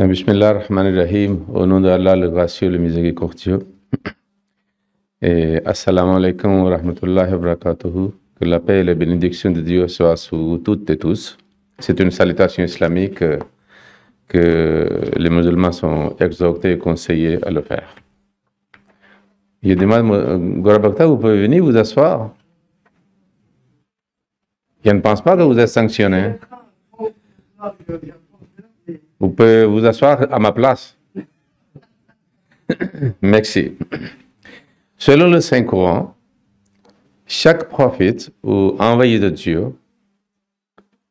Bismillah ar-Rahman ar-Rahim, au nom d'Allah, le gracieux, le miséricordieux. Et assalamu alaikum wa rahmatullahi wa barakatuhu. Que la paix et la bénédiction de Dieu soient sur toutes et tous. C'est une salutation islamique que les musulmans sont exhortés et conseillés à le faire. Je demande, Gorabakta, vous pouvez venir vous asseoir? Je ne pense pas que vous êtes sanctionné. Vous pouvez vous asseoir à ma place. Merci. Selon le Saint-Coran, chaque prophète ou envoyé de Dieu,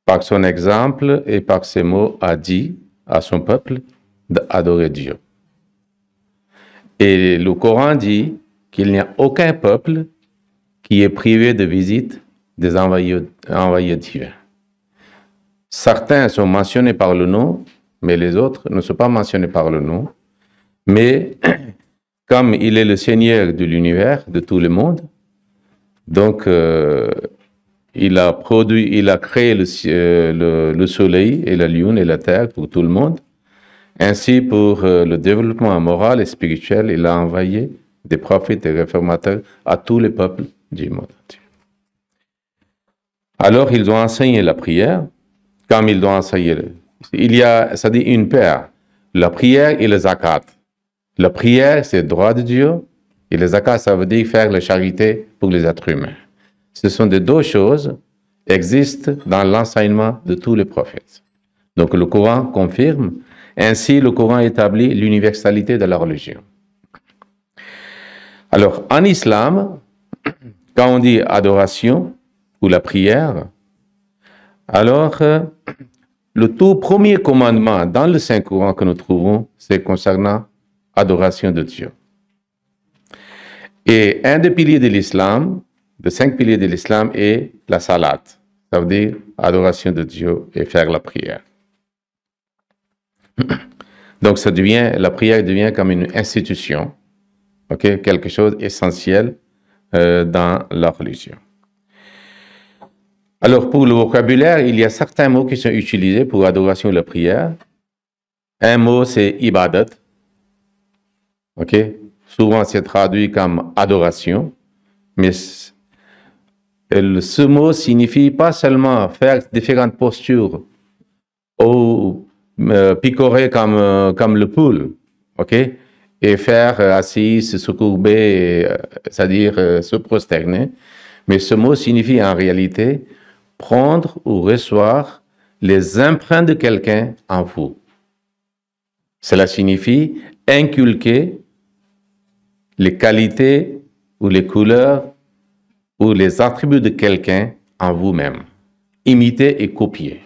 par son exemple et par ses mots, a dit à son peuple d'adorer Dieu. Et le Coran dit qu'il n'y a aucun peuple qui est privé de visite des envoyés divins. Certains sont mentionnés par le nom, mais les autres ne sont pas mentionnés par le nom. Mais comme il est le Seigneur de l'univers, de tout le monde, donc il a créé le soleil et la lune et la terre pour tout le monde. Ainsi, pour le développement moral et spirituel, il a envoyé des prophètes et réformateurs à tous les peuples du monde. Alors, ils ont enseigné la prière, comme ils ont enseigné. Il y a, ça dit une paire, la prière et le zakat. La prière, c'est le droit de Dieu, et le zakat, ça veut dire faire la charité pour les êtres humains. Ce sont des deux choses qui existent dans l'enseignement de tous les prophètes. Donc, le Coran confirme. Ainsi, le Coran établit l'universalité de la religion. Alors, en islam, quand on dit adoration ou la prière, alors, le tout premier commandement dans le Saint-Coran que nous trouvons, c'est concernant adoration de Dieu. Et un des piliers de l'islam, des 5 piliers de l'islam, est la salat. Ça veut dire adoration de Dieu et faire la prière. Donc, la prière devient comme une institution, quelque chose d'essentiel dans la religion. Alors, pour le vocabulaire, il y a certains mots qui sont utilisés pour adoration et la prière. Un mot, c'est ibadat. Souvent, c'est traduit comme adoration. Mais ce mot signifie pas seulement faire différentes postures ou picorer comme le poule, et faire assis, se courber, c'est-à-dire se prosterner. Mais ce mot signifie en réalité prendre ou recevoir les empreintes de quelqu'un en vous. Cela signifie inculquer les qualités ou les couleurs ou les attributs de quelqu'un en vous-même. Imiter et copier.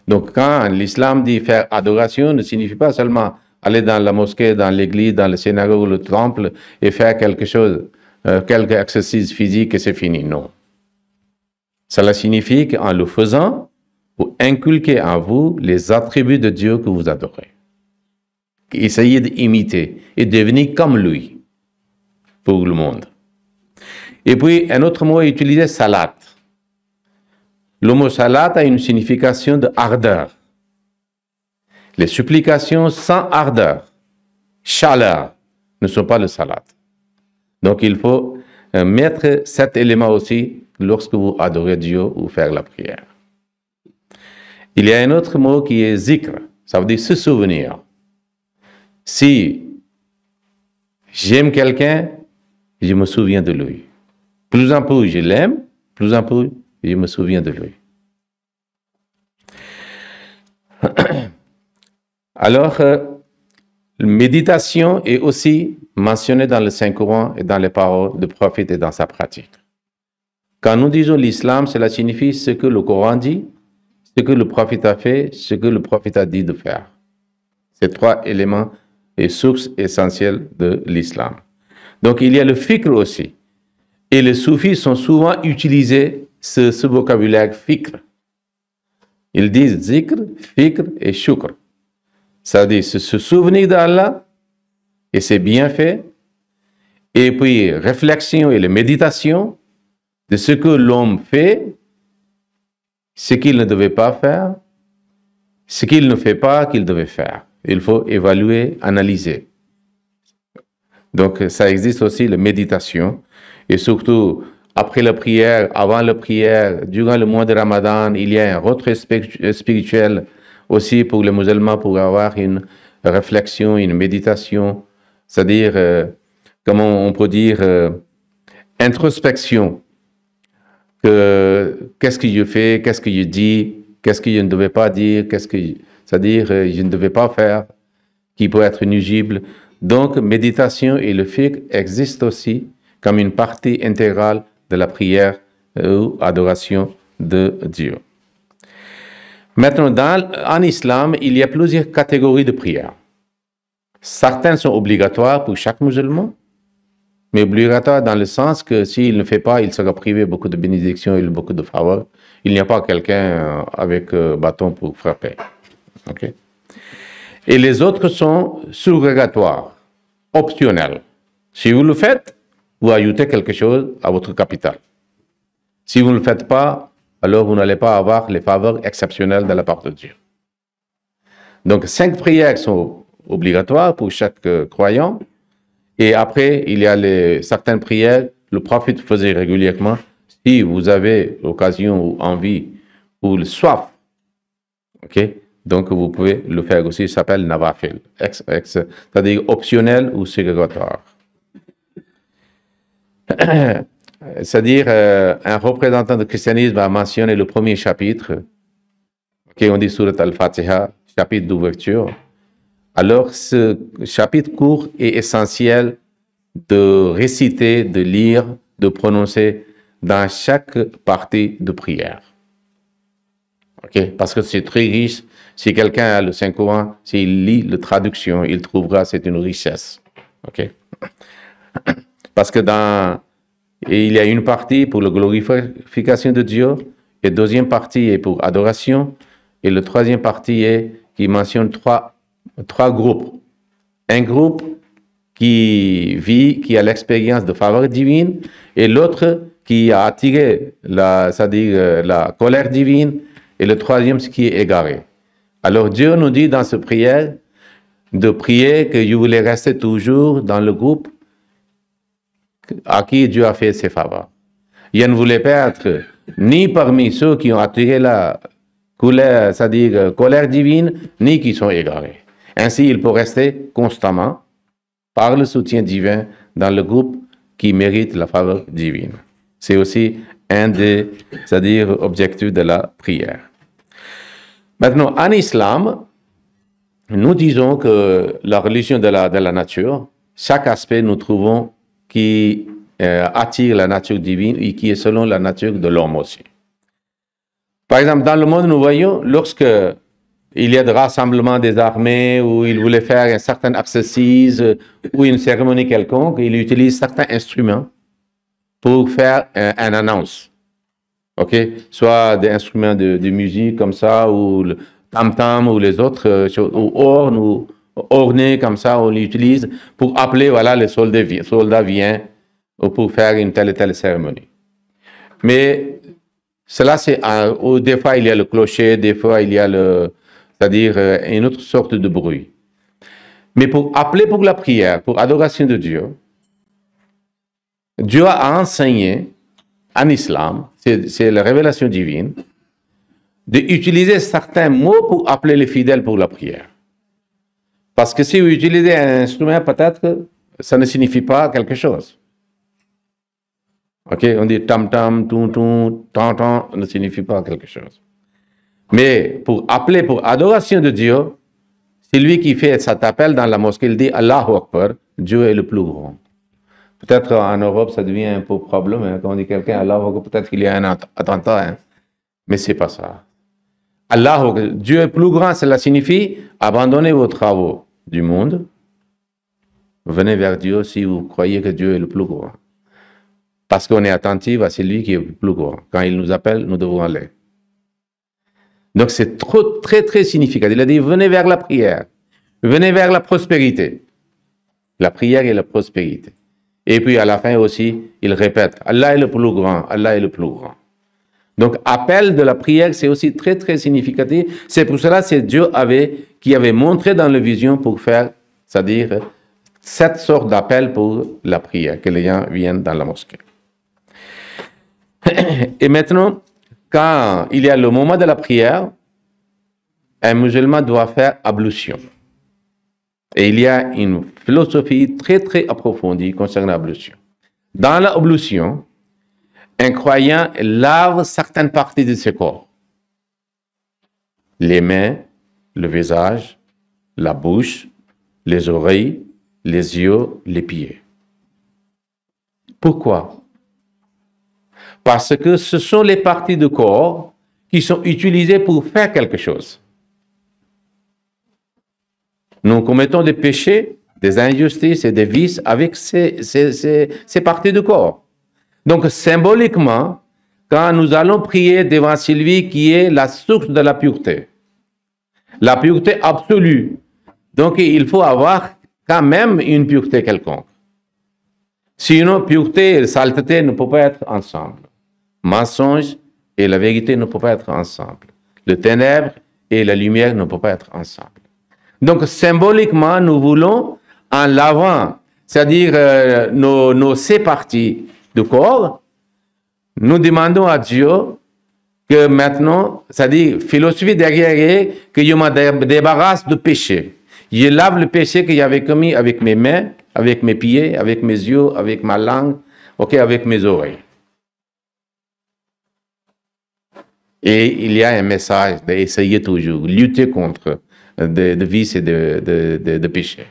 Donc quand l'islam dit faire adoration, ne signifie pas seulement aller dans la mosquée, dans l'église, dans le synagogue ou le temple et faire quelque chose, quelque exercice physique et c'est fini. Non. Cela signifie qu'en le faisant, vous inculquez en vous les attributs de Dieu que vous adorez. Essayez d'imiter et devenir comme lui pour le monde. Et puis, un autre mot est utilisé, salat. Le mot salat a une signification de ardeur. Les supplications sans ardeur, chaleur, ne sont pas le salat. Donc, il faut mettre cet élément aussi lorsque vous adorez Dieu ou faire la prière. Il y a un autre mot qui est zikr, ça veut dire se souvenir. Si j'aime quelqu'un, je me souviens de lui. Plus en plus je l'aime, plus en plus je me souviens de lui. Alors, la méditation est aussi mentionnée dans le Saint-Coran et dans les paroles du prophète et dans sa pratique. Quand nous disons l'islam, cela signifie ce que le Coran dit, ce que le prophète a fait, ce que le prophète a dit de faire. Ces 3 éléments et sources essentielles de l'islam. Donc il y a le fikr aussi. Et les soufis sont souvent utilisés ce vocabulaire fikr. Ils disent zikr, fikr et shukr. Ça veut dire se souvenir d'Allah et ses bienfaits, et puis réflexion et la méditation de ce que l'homme fait, ce qu'il ne devait pas faire, ce qu'il ne fait pas qu'il devait faire. il faut évaluer, analyser. Donc, ça existe aussi la méditation. Et surtout, après la prière, avant la prière, durant le mois de Ramadan, il y a un retrait spirituel aussi pour les musulmans pour avoir une réflexion, une méditation, c'est-à-dire, comment on peut dire, introspection. Qu'est-ce que je fais, qu'est-ce que je dis, qu'est-ce que je ne devais pas dire, c'est-à-dire, je ne devais pas faire, qui peut être nuisible. Donc, méditation et le fiqh existent aussi comme une partie intégrale de la prière ou adoration de Dieu. Maintenant, en islam, il y a plusieurs catégories de prières. Certaines sont obligatoires pour chaque musulman, mais obligatoires dans le sens que s'il ne fait pas, il sera privé de beaucoup de bénédictions et beaucoup de faveurs. Il n'y a pas quelqu'un avec bâton pour frapper. Okay? Et les autres sont surrogatoires, optionnels. Si vous le faites, vous ajoutez quelque chose à votre capital. Si vous ne le faites pas, alors vous n'allez pas avoir les faveurs exceptionnelles de la part de Dieu. Donc, 5 prières sont obligatoires pour chaque croyant. Et après, il y a certaines prières, le prophète faisait régulièrement. Si vous avez l'occasion ou envie ou le soif, ok, donc vous pouvez le faire aussi. Ça s'appelle nawafil, c'est-à-dire optionnel ou surrogatoire. C'est-à-dire, un représentant du christianisme a mentionné le premier chapitre, on dit Surat al-Fatiha, chapitre d'ouverture. Alors, ce chapitre court est essentiel de réciter, de lire, de prononcer dans chaque partie de prière. Okay? Parce que c'est très riche. Si quelqu'un a le Saint-Coran, s'il lit la traduction, il trouvera que c'est une richesse. Okay? Parce que il y a une partie pour la glorification de Dieu, et la deuxième partie est pour adoration, et la troisième partie qui mentionne trois groupes. Un groupe qui a l'expérience de faveur divine, et l'autre qui a attiré c'est-à-dire la colère divine, et le troisième, ce qui est égaré. Alors Dieu nous dit dans cette prière de prier que je voulais rester toujours dans le groupe à qui Dieu a fait ses faveurs. Je ne voulais pas être ni parmi ceux qui ont attiré la colère, c'est-à-dire colère divine, ni qui sont égarés. Ainsi, il peut rester constamment, par le soutien divin, dans le groupe qui mérite la faveur divine. C'est aussi un des, c'est-à-dire, objectifs de la prière. Maintenant, en islam, nous disons que la religion de la nature, chaque aspect nous trouvons qui attire la nature divine et qui est selon la nature de l'homme aussi. Par exemple, dans le monde, nous voyons, lorsque il y a des rassemblements des armées où ils voulaient faire un certain exercice ou une cérémonie quelconque, ils utilisent certains instruments pour faire une annonce. Ok, soit des instruments de musique comme ça, ou le tam-tam, ou les autres choses, ou horn, ou orné comme ça, on l'utilise pour appeler, voilà, les soldats viennent pour faire une telle et telle cérémonie. Mais cela, c'est, des fois, il y a le clocher, des fois, il y a c'est-à-dire une autre sorte de bruit. Mais pour appeler pour la prière, pour adoration de Dieu, Dieu a enseigné en islam, c'est la révélation divine, d'utiliser certains mots pour appeler les fidèles pour la prière. Parce que si vous utilisez un instrument, peut-être que ça ne signifie pas quelque chose. Ok, on dit tam-tam, tum-tum, tam-tam, ne signifie pas quelque chose. Mais pour appeler pour adoration de Dieu, celui qui fait cet appel dans la mosquée, il dit Allahu Akbar, Dieu est le plus grand. Peut-être en Europe, ça devient un peu problème. Hein, quand on dit quelqu'un Allahu Akbar, peut-être qu'il y a un attentat. Hein, mais c'est pas ça. Allahu Akbar, Dieu est plus grand, cela signifie abandonnez vos travaux du monde. Venez vers Dieu si vous croyez que Dieu est le plus grand. Parce qu'on est attentif à celui qui est le plus grand. Quand il nous appelle, nous devons aller. Donc c'est très, très significatif. Il a dit, venez vers la prière. Venez vers la prospérité. La prière et la prospérité. Et puis à la fin aussi, il répète, Allah est le plus grand, Allah est le plus grand. Donc, appel de la prière, c'est aussi très, très significatif. C'est pour cela que c'est Dieu qui avait montré dans la vision pour faire, c'est-à-dire, cette sorte d'appel pour la prière, que les gens viennent dans la mosquée. Et maintenant, quand il y a le moment de la prière, un musulman doit faire ablution. Et il y a une philosophie très, très approfondie concernant l'ablution. Dans l'ablution, un croyant lave certaines parties de ses corps. Les mains, le visage, la bouche, les oreilles, les yeux, les pieds. Pourquoi? Parce que ce sont les parties du corps qui sont utilisées pour faire quelque chose. Nous commettons des péchés, des injustices et des vices avec ces parties du corps. Donc, symboliquement, quand nous allons prier devant Sylvie, qui est la source de la pureté absolue, donc il faut avoir quand même une pureté quelconque. Sinon, pureté et saleté ne peuvent pas être ensemble. Mensonge et la vérité ne peuvent pas être ensemble. Le ténèbre et la lumière ne peuvent pas être ensemble. Donc, symboliquement, nous voulons, en lavant, c'est-à-dire ces parties du corps, nous demandons à Dieu que maintenant, c'est-à-dire, philosophie derrière est que je me débarrasse du péché. Je lave le péché que j'avais commis avec mes mains, avec mes pieds, avec mes yeux, avec ma langue, avec mes oreilles. Et il y a un message d'essayer toujours, lutter contre de vices et de péchés.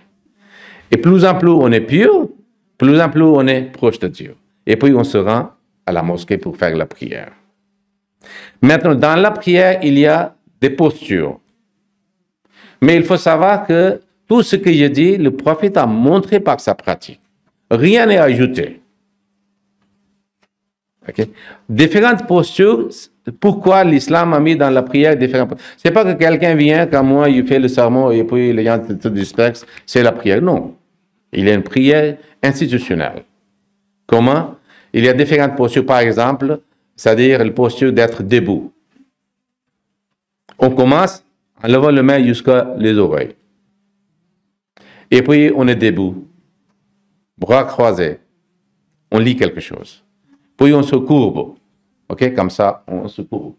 Et plus en plus on est pur, plus en plus on est proche de Dieu. Et puis on se rend à la mosquée pour faire la prière. Maintenant, dans la prière, il y a des postures. Mais il faut savoir que tout ce que je dis, le prophète a montré par sa pratique. Rien n'est ajouté. Okay? Différentes postures. Pourquoi l'islam a mis dans la prière différentes postures? Ce n'est pas que quelqu'un vient, comme moi, il fait le sermon et puis les gens se dispersent, c'est la prière. Non. Il y a une prière institutionnelle. Comment? Il y a différentes postures, par exemple, c'est-à-dire la posture d'être debout. On commence en levant les mains jusqu'à les oreilles. Et puis, on est debout, bras croisés. On lit quelque chose. Puis, on se courbe. OK? Comme ça, on se courbe.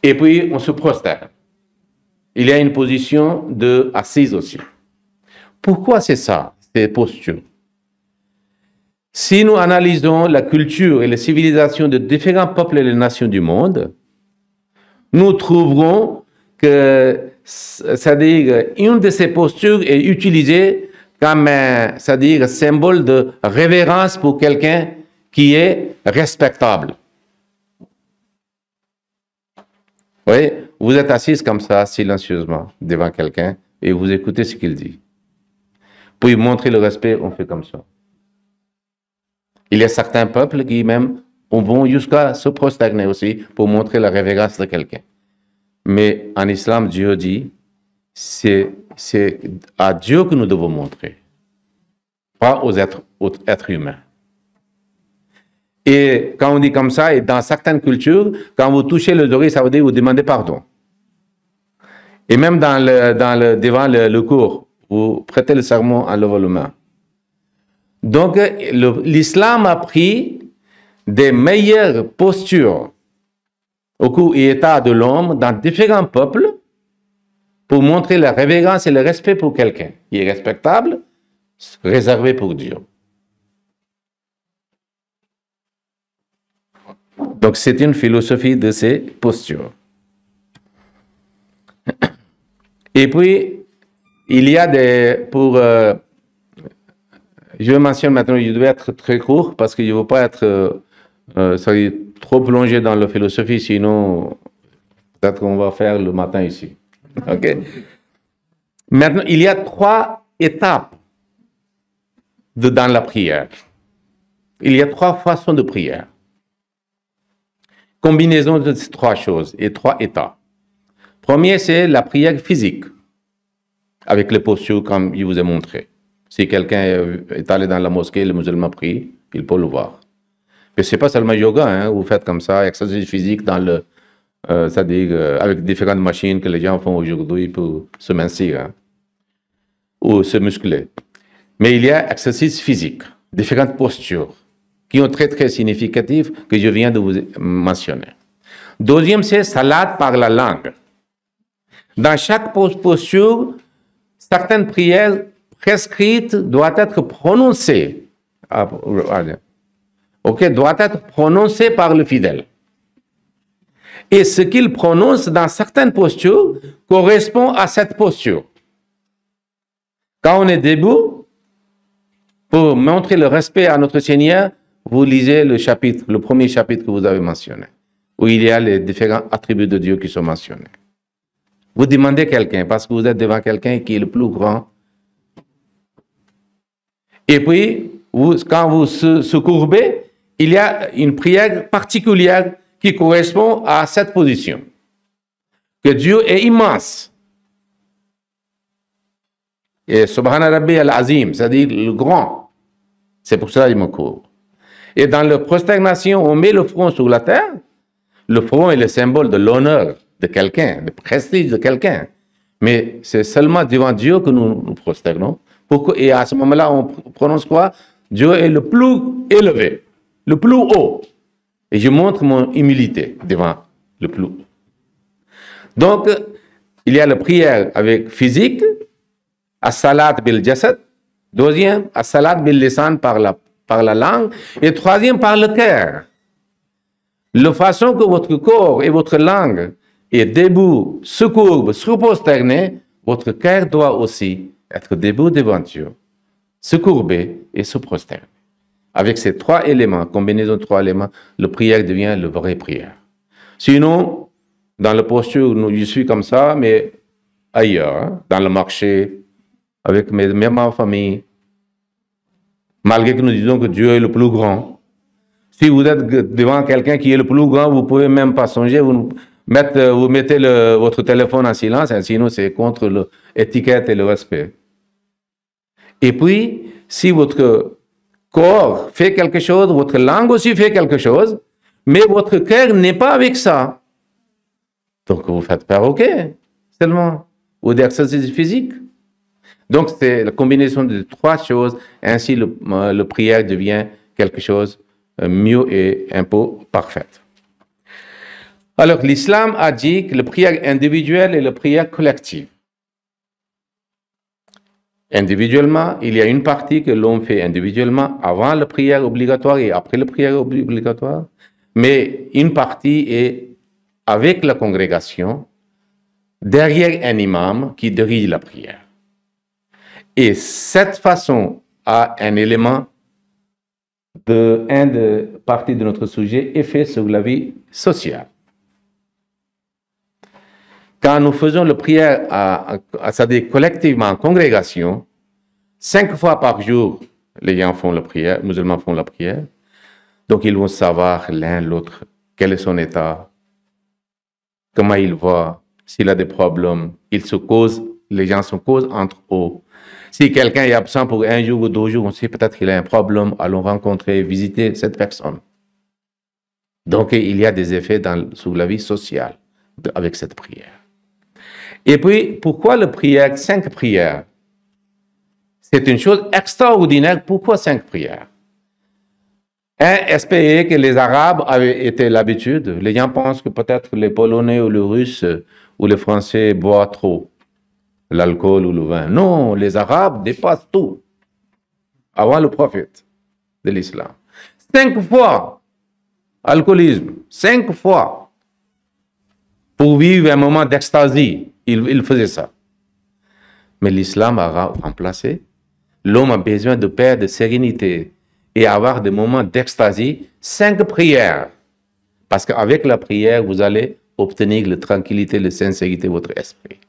Et puis, on se prosterne. Il y a une position de assise aussi. Pourquoi c'est ça, ces postures? Si nous analysons la culture et la civilisation de différents peuples et les nations du monde, nous trouverons que, c'est-à-dire, une de ces postures est utilisée comme un, c'est-à-dire, symbole de révérence pour quelqu'un qui est respectable. Vous voyez, vous êtes assis comme ça, silencieusement, devant quelqu'un, et vous écoutez ce qu'il dit. Pour lui montrer le respect, on fait comme ça. Il y a certains peuples qui même vont jusqu'à se prosterner aussi pour montrer la révérence de quelqu'un. Mais en islam, Dieu dit, c'est à Dieu que nous devons montrer, pas aux êtres humains. Et quand on dit comme ça, et dans certaines cultures, quand vous touchez les oreilles, ça veut dire que vous demandez pardon. Et même devant le cours, vous prêtez le serment en levant les mains. Donc, l'islam a pris des meilleures postures au cours et état de l'homme dans différents peuples pour montrer la révérence et le respect pour quelqu'un qui est respectable, réservé pour Dieu. Donc, c'est une philosophie de ces postures. Et puis, il y a je mentionne maintenant, je dois être très court parce que je ne veux pas être trop plongé dans la philosophie, sinon peut-être qu'on va faire le matin ici. OK? Maintenant, il y a 3 étapes dans la prière. Il y a 3 façons de prière. Combinaison de ces 3 choses et 3 états. Premier, c'est la prière physique, avec les postures comme je vous ai montré. Si quelqu'un est allé dans la mosquée, le musulman prie, il peut le voir. c'est pas seulement yoga, hein, vous faites comme ça, exercice physique dans le, c'est-à-dire avec différentes machines que les gens font aujourd'hui pour se mincir, hein, ou se muscler. Mais il y a exercice physique, différentes postures, qui sont très très significatives que je viens de vous mentionner. Deuxième, c'est salade par la langue. Dans chaque posture, certaines prières prescrites doivent être prononcées. Doit être prononcées par le fidèle. Et ce qu'il prononce dans certaines postures correspond à cette posture. Quand on est debout, pour montrer le respect à notre Seigneur, vous lisez le premier chapitre que vous avez mentionné, où il y a les différents attributs de Dieu qui sont mentionnés. Vous demandez quelqu'un, parce que vous êtes devant quelqu'un qui est le plus grand. Et puis, quand vous se courbez, il y a une prière particulière qui correspond à cette position. Que Dieu est immense. Et Subhana Rabbi al-Azim, c'est-à-dire le grand. C'est pour ça qu'il me court. Et dans la prosternation, on met le front sur la terre. Le front est le symbole de l'honneur de quelqu'un, le prestige de quelqu'un. Mais c'est seulement devant Dieu que nous nous prosternons. Et à ce moment-là, on prononce quoi? Dieu est le plus élevé, le plus haut. Et je montre mon humilité devant le plus haut. Donc, il y a la prière avec physique, as-salat bil jasad. Deuxième, as-salat bil lisan par la langue. Et troisième, par le cœur. La façon que votre corps et votre langue est debout, se courbe, se prosterné, votre cœur doit aussi être debout devant Dieu, se courber et se prosterner. Avec ces trois éléments, combinaison de trois éléments, la prière devient la vraie prière. Sinon, dans la posture, je suis comme ça, mais ailleurs, hein, dans le marché, avec ma famille, malgré que nous disons que Dieu est le plus grand. Si vous êtes devant quelqu'un qui est le plus grand, vous ne pouvez même pas songer, vous mettez votre téléphone en silence, hein, sinon c'est contre l'étiquette et le respect. Et puis, si votre corps fait quelque chose, votre langue aussi fait quelque chose, mais votre cœur n'est pas avec ça. Donc vous faites perroquet, seulement, ou d'exercice physique. Donc c'est la combinaison de trois choses, ainsi le prière devient quelque chose mieux et un peu parfaite. Alors l'islam a dit que la prière individuelle et la prière collective. Individuellement, il y a une partie que l'on fait individuellement avant la prière obligatoire et après la prière obligatoire, mais une partie est avec la congrégation, derrière un imam qui dirige la prière. Et cette façon a un élément de partie de notre sujet, effet sur la vie sociale. Quand nous faisons la prière, c'est-à-dire collectivement en congrégation, 5 fois par jour, les gens font la prière, les musulmans font la prière. Donc ils vont savoir l'un l'autre quel est son état, comment il va, s'il a des problèmes. Les gens se causent entre eux. Si quelqu'un est absent pour 1 jour ou 2 jours, on sait peut-être qu'il a un problème, allons rencontrer, visiter cette personne. Donc il y a des effets sur la vie sociale avec cette prière. Et puis, pourquoi la prière, 5 prières? C'est une chose extraordinaire. Pourquoi 5 prières? Espérer que les Arabes avaient été l'habitude. Les gens pensent que peut-être les Polonais ou les Russes ou les Français boivent trop l'alcool ou le vin. Non, les Arabes dépassent tout. Avant le prophète de l'islam. 5 fois alcoolisme. 5 fois. Pour vivre un moment d'extasie. Il faisait ça. Mais l'islam a remplacé. L'homme a besoin de paix, de sérénité et avoir des moments d'extasie. 5 prières. Parce qu'avec la prière, vous allez obtenir la tranquillité, la sincérité de votre esprit.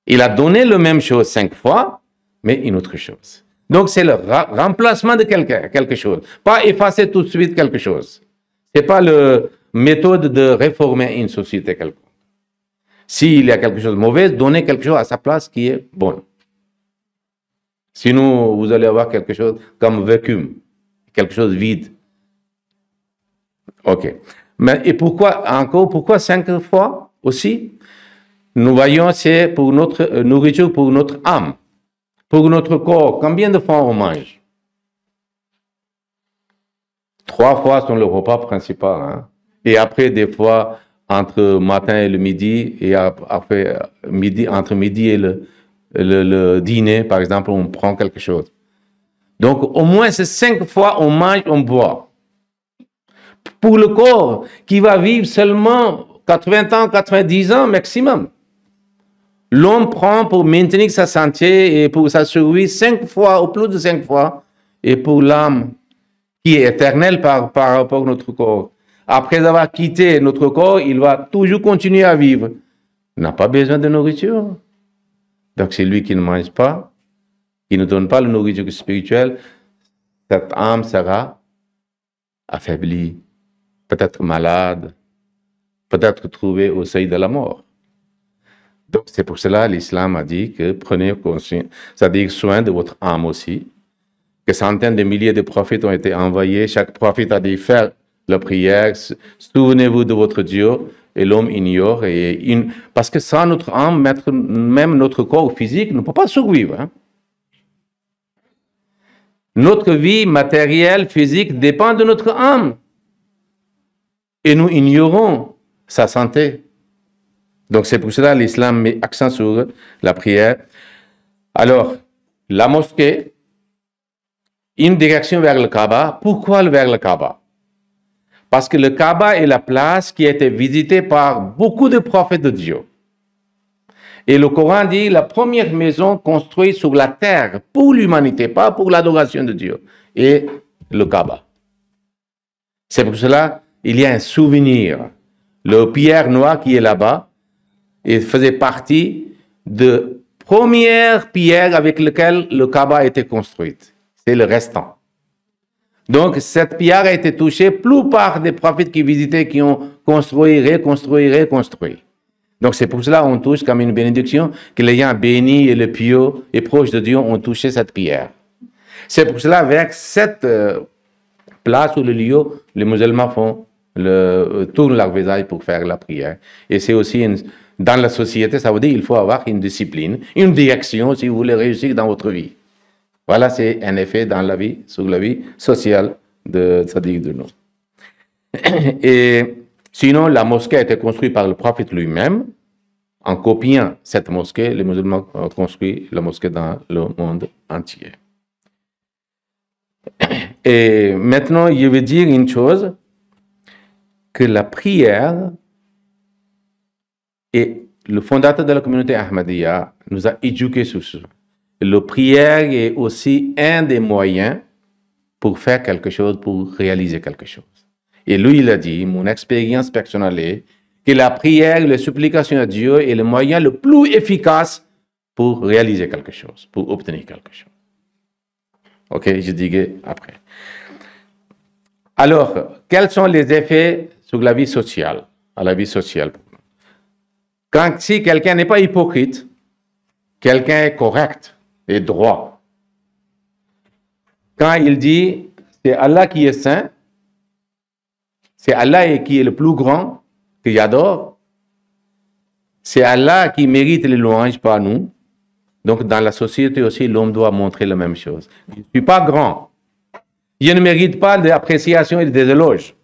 Il a donné la même chose 5 fois, mais une autre chose. Donc c'est le remplacement de quelque chose. Pas effacer tout de suite quelque chose. Ce n'est pas la méthode de réformer une société quelconque. S'il y a quelque chose de mauvais, donnez quelque chose à sa place qui est bon. Sinon, vous allez avoir quelque chose comme vacuum, quelque chose de vide. Ok. Mais, et pourquoi, encore, pourquoi 5 fois aussi? Nous voyons, c'est pour notre nourriture, pour notre âme, pour notre corps. Combien de fois on mange? 3 fois sont le repas principal. Hein? Et après, des fois, entre matin et le midi, et après, midi, entre midi et le dîner, par exemple, on prend quelque chose. Donc, au moins, c'est 5 fois on mange, on boit. Pour le corps qui va vivre seulement 80 ans, 90 ans maximum. L'homme prend pour maintenir sa santé et pour sa survie 5 fois, ou plus de 5 fois, et pour l'âme qui est éternelle par rapport à notre corps. Après avoir quitté notre corps, il va toujours continuer à vivre. Il n'a pas besoin de nourriture. Donc c'est lui qui ne mange pas, qui ne donne pas la nourriture spirituelle, cette âme sera affaiblie, peut-être malade, peut-être trouvée au seuil de la mort. Donc c'est pour cela l'islam a dit que prenez conscience, c'est-à-dire soin de votre âme aussi, que centaines de milliers de prophètes ont été envoyés, chaque prophète a dit faire la prière, souvenez-vous de votre Dieu, et l'homme ignore, parce que sans notre âme, même notre corps physique ne peut pas survivre. Hein? Notre vie matérielle, physique dépend de notre âme. Et nous ignorons sa santé. Donc c'est pour cela que l'islam met accent sur la prière. Alors, la mosquée, une direction vers le Kaaba. Pourquoi vers le Kaaba? Parce que le Kaaba est la place qui a été visitée par beaucoup de prophètes de Dieu. Et le Coran dit la première maison construite sur la terre pour l'humanité, pas pour l'adoration de Dieu, est le Kaaba. C'est pour cela qu'il y a un souvenir. Le pierre noire qui est là-bas, il faisait partie de première pierre avec laquelle le Kaaba a été construite. C'est le restant. Donc, cette pierre a été touchée plus par des prophètes qui visitaient, qui ont construit, reconstruit. Donc, c'est pour cela qu'on touche comme une bénédiction que les gens bénis et les pieux et proches de Dieu ont touché cette pierre. C'est pour cela, avec cette place ou le lieu, les musulmans tournent leur visage pour faire la prière. Et c'est aussi dans la société, ça veut dire qu'il faut avoir une discipline, une direction si vous voulez réussir dans votre vie. Voilà, c'est un effet dans la vie, sur la vie sociale de nous. Et sinon, la mosquée a été construite par le prophète lui-même. En copiant cette mosquée, les musulmans ont construit la mosquée dans le monde entier. Et maintenant, je vais dire une chose, que la prière, et le fondateur de la communauté Ahmadiyya nous a éduqués sur ça. La prière est aussi un des moyens pour faire quelque chose, pour réaliser quelque chose. Et lui, il a dit, mon expérience personnelle est que la prière, la supplication à Dieu est le moyen le plus efficace pour réaliser quelque chose, pour obtenir quelque chose. Ok, je dirai après. Alors, quels sont les effets sur la vie sociale, à la vie sociale? Si quelqu'un n'est pas hypocrite, quelqu'un est correct et droit. Quand il dit, c'est Allah qui est saint, c'est Allah qui est le plus grand, que j'adore, c'est Allah qui mérite les louanges, pas nous. Donc, dans la société aussi, l'homme doit montrer la même chose. Je ne suis pas grand. Je ne mérite pas d'appréciation et des éloges.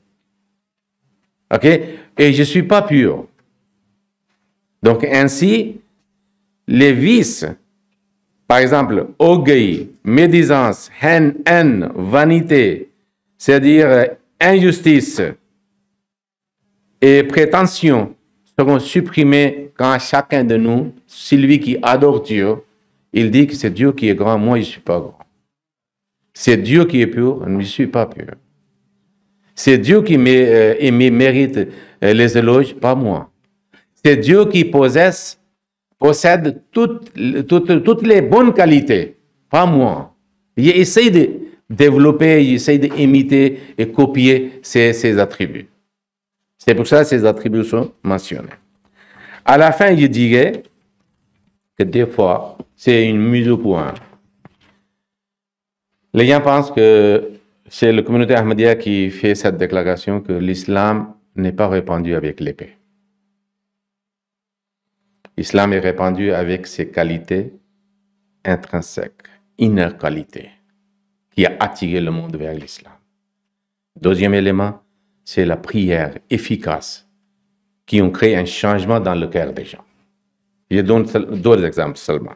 OK? Et je ne suis pas pur. Donc, ainsi, les vices, par exemple, orgueil, médisance, haine, vanité, c'est-à-dire injustice et prétention, seront supprimés quand chacun de nous, celui qui adore Dieu, il dit que c'est Dieu qui est grand, moi je ne suis pas grand. C'est Dieu qui est pur, je ne suis pas pur. C'est Dieu qui mérite les éloges, pas moi. C'est Dieu qui possède toutes les bonnes qualités, pas moi. J'essaie de développer, j'essaie d'imiter et copier ses attributs. C'est pour ça que ces attributs sont mentionnés. À la fin, je dirais que des fois, c'est une mise au point. Les gens pensent que c'est la communauté Ahmadiyya qui fait cette déclaration que l'islam n'est pas répandu avec l'épée. L'islam est répandu avec ses qualités intrinsèques, inner qualités, qui a attiré le monde vers l'islam. Deuxième élément, c'est la prière efficace qui ont créé un changement dans le cœur des gens. Je donne deux exemples seulement.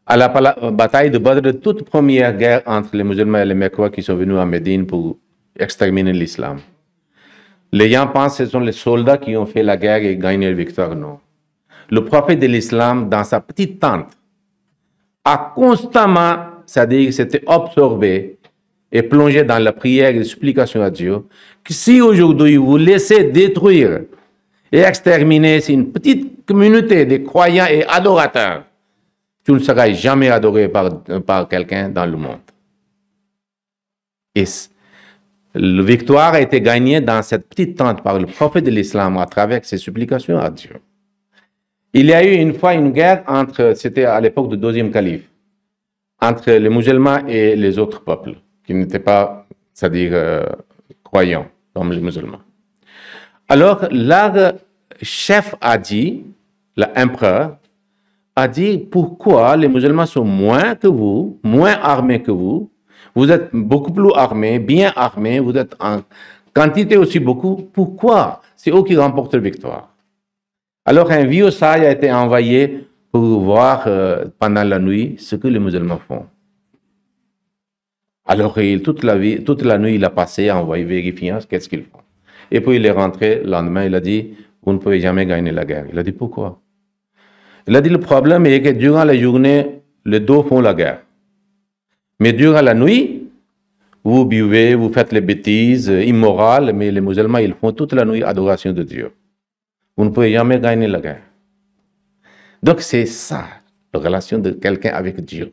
À la bataille de Badr, toute première guerre entre les musulmans et les Mecquois qui sont venus à Médine pour exterminer l'islam. Les gens pensent que ce sont les soldats qui ont fait la guerre et gagné la victoire. Non. Le prophète de l'islam, dans sa petite tente, a constamment, c'est-à-dire s'était absorbé et plongé dans la prière et la supplication à Dieu, que si aujourd'hui vous laissez détruire et exterminer une petite communauté de croyants et adorateurs, tu ne seras jamais adoré par quelqu'un dans le monde. Et la victoire a été gagnée dans cette petite tente par le prophète de l'islam à travers ses supplications à Dieu. Il y a eu une fois une guerre c'était à l'époque du deuxième calife, entre les musulmans et les autres peuples, qui n'étaient pas, c'est-à-dire croyants, comme les musulmans. Alors, leur chef a dit, l'empereur, a dit pourquoi les musulmans sont moins que vous, moins armés que vous. Vous êtes beaucoup plus armés, bien armés, vous êtes en quantité aussi beaucoup. Pourquoi? C'est eux qui remportent la victoire. Alors un vieux sage a été envoyé pour voir pendant la nuit ce que les musulmans font. Alors toute la nuit, il a passé à envoyer vérifier qu'est-ce qu'ils font. Et puis il est rentré le lendemain, il a dit, vous ne pouvez jamais gagner la guerre. Il a dit, pourquoi? Il a dit, le problème est que durant la journée, les deux font la guerre. Mais durant la nuit, vous buvez, vous faites les bêtises immorales, mais les musulmans, ils font toute la nuit adoration de Dieu. Vous ne pouvez jamais gagner la guerre. Donc c'est ça, la relation de quelqu'un avec Dieu,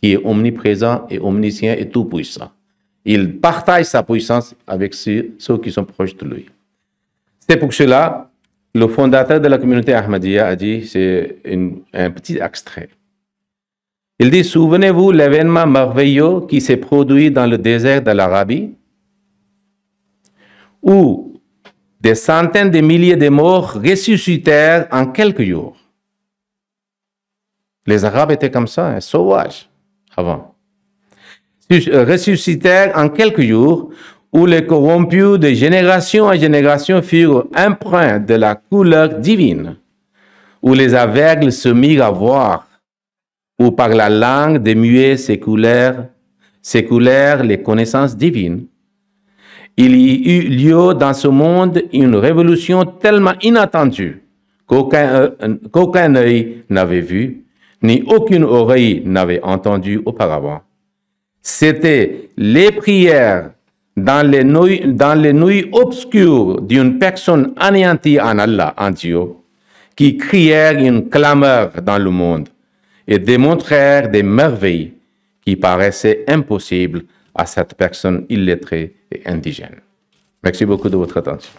qui est omniprésent et omniscient et tout-puissant. Il partage sa puissance avec ceux qui sont proches de lui. C'est pour cela, le fondateur de la communauté Ahmadiyya a dit, c'est un petit extrait. Il dit, souvenez-vous l'événement merveilleux qui s'est produit dans le désert de l'Arabie, où des centaines de milliers de morts ressuscitèrent en quelques jours. Les Arabes étaient comme ça, sauvages, avant. Ressuscitèrent en quelques jours, où les corrompus de génération en génération furent empreints de la couleur divine, où les aveugles se mirent à voir, où par la langue des muets s'écoulèrent les connaissances divines. Il y eut lieu dans ce monde une révolution tellement inattendue qu'aucun œil n'avait vu, ni aucune oreille n'avait entendu auparavant. C'était les prières dans les nuits obscures d'une personne anéantie en Allah, en Dieu, qui crièrent une clameur dans le monde et démontrèrent des merveilles qui paraissaient impossibles à cette personne illettrée et indigène. Merci beaucoup de votre attention.